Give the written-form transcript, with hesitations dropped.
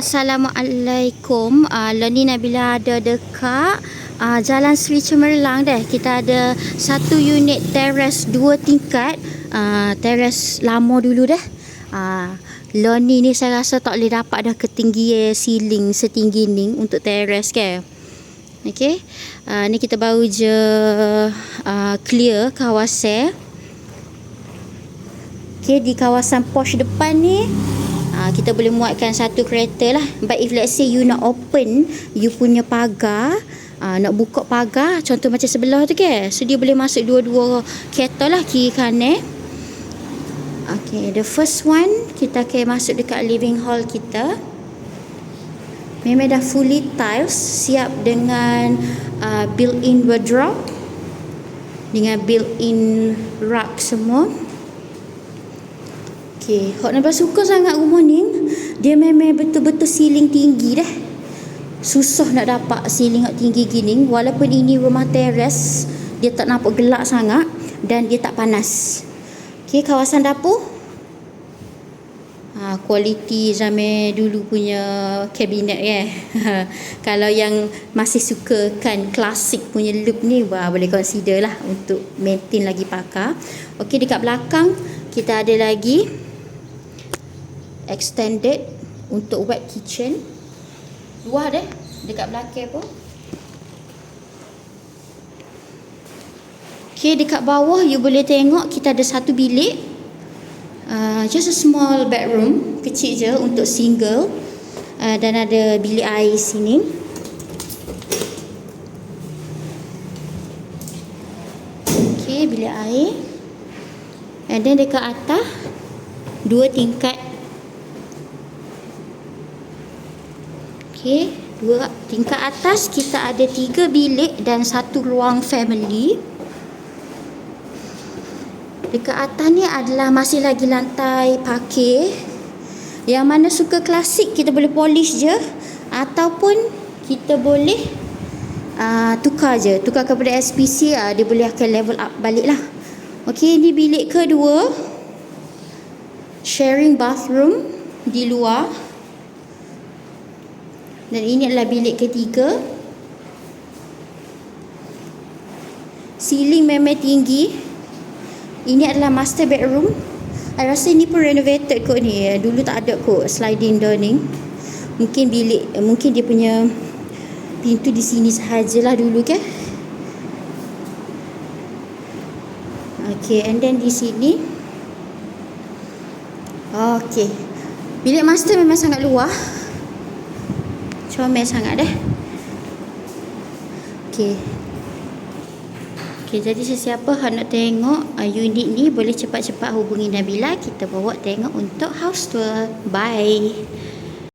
Assalamualaikum. Ni Nabila ada dekat Jalan Seri Cemerlang dah. Kita ada satu unit teres 2 tingkat. Teres lama dulu dah. Ni saya rasa tak boleh dapat dah ketinggian ceiling setinggi ni untuk teres ke. Okey. Ni kita baru je clear kawasan. Okey, di kawasan posh depan ni kita boleh muatkan satu kereta lah. But if let's say you nak open you punya pagar, nak buka pagar contoh macam sebelah tu ke, so dia boleh masuk dua-dua kereta lah, kiri kanan. Okay, the first one kita akan masuk dekat living hall kita. Memang dah fully tiles, siap dengan built-in wardrobe dengan built-in rug semua. Okay, hok Nabila suka sangat rumah ni. Dia memang betul-betul ceiling tinggi dah. Susah nak dapat ceiling hok tinggi gini. Walaupun ini rumah teres, dia tak nampak gelap sangat dan dia tak panas. Okay, kawasan dapur. Kualiti zaman dulu punya kabinet ya. Kalau yang masih suka kan klasik punya look ni, boleh consider lah untuk maintain lagi pakar. Okay, dekat belakang kita ada lagi extended untuk wet kitchen. Luar deh dekat belakang pun. Okay, dekat bawah you boleh tengok kita ada satu bilik, just a small bedroom, kecil je untuk single, dan ada bilik air sini. Okay, bilik air. And then dekat atas 2 tingkat. Okay, 2 tingkat atas kita ada 3 bilik dan 1 ruang family. Dekat atas ni adalah masih lagi lantai parkir. Yang mana suka klasik kita boleh polish je, ataupun kita boleh tukar je, tukar kepada SPC, dia boleh akan level up balik lah. Okay, ni bilik kedua, sharing bathroom di luar. Dan ini adalah bilik ketiga. Ceiling memang tinggi. Ini adalah master bedroom. Saya rasa ini pun renovated kot ni. Dulu tak ada kot sliding door ni. Mungkin mungkin dia punya pintu di sini sahajalah dulu ke. Okay, and then di sini. Okay, bilik master memang sangat luar. Comel sangat dah. Okay, jadi sesiapa yang nak tengok unit ni boleh cepat-cepat hubungi Nabila. Kita bawa tengok untuk house tour. Bye.